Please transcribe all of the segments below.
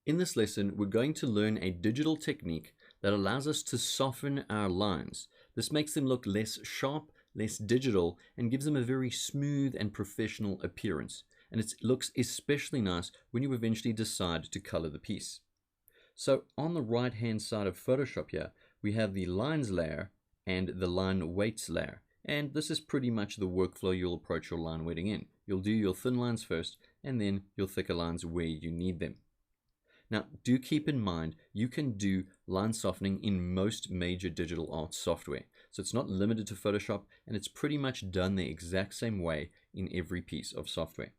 In this lesson, we're going to learn a digital technique that allows us to soften our lines. This makes them look less sharp, less digital, and gives them a very smooth and professional appearance. And it looks especially nice when you eventually decide to color the piece. So on the right hand side of Photoshop here, we have the lines layer and the line weights layer. And this is pretty much the workflow you'll approach your line weighting in. You'll do your thin lines first, and then your thicker lines where you need them. Now, do keep in mind, you can do line softening in most major digital art software. So it's not limited to Photoshop, and it's pretty much done the exact same way in every piece of software.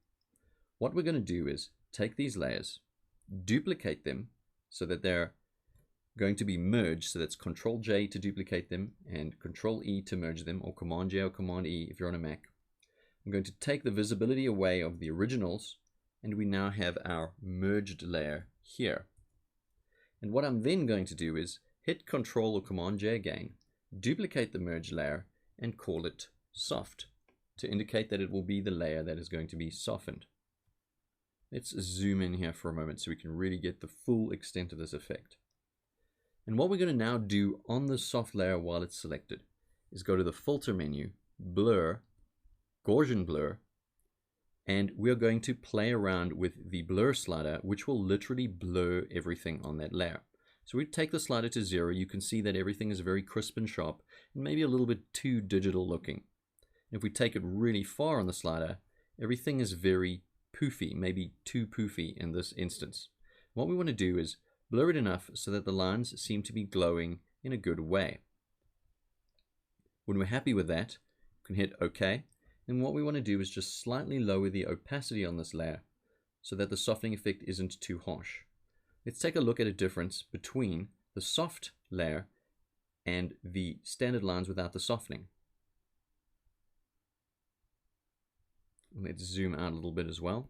What we're going to do is take these layers, duplicate them so that they're going to be merged. So that's Control J to duplicate them and Control E to merge them, or Command J or Command E if you're on a Mac. I'm going to take the visibility away of the originals, and we now have our merged layer here. And what I'm then going to do is hit Control or Command J again, duplicate the merged layer, and call it soft to indicate that it will be the layer that is going to be softened. Let's zoom in here for a moment so we can really get the full extent of this effect. And what we're going to now do on the soft layer while it's selected is go to the filter menu, blur, Gaussian blur, and we're going to play around with the blur slider, which will literally blur everything on that layer. So we take the slider to 0, you can see that everything is very crisp and sharp, and maybe a little bit too digital looking. If we take it really far on the slider, everything is very poofy, maybe too poofy in this instance. What we want to do is blur it enough so that the lines seem to be glowing in a good way. When we're happy with that, we can hit OK. And what we want to do is just slightly lower the opacity on this layer so that the softening effect isn't too harsh. Let's take a look at a difference between the soft layer and the standard lines without the softening. Let's zoom out a little bit as well.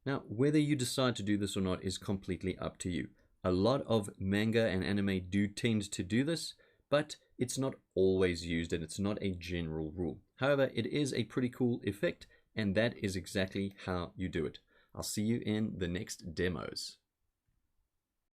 Now, whether you decide to do this or not is completely up to you. A lot of manga and anime do tend to do this, but it's not always used and it's not a general rule. However, it is a pretty cool effect, and that is exactly how you do it. I'll see you in the next demos.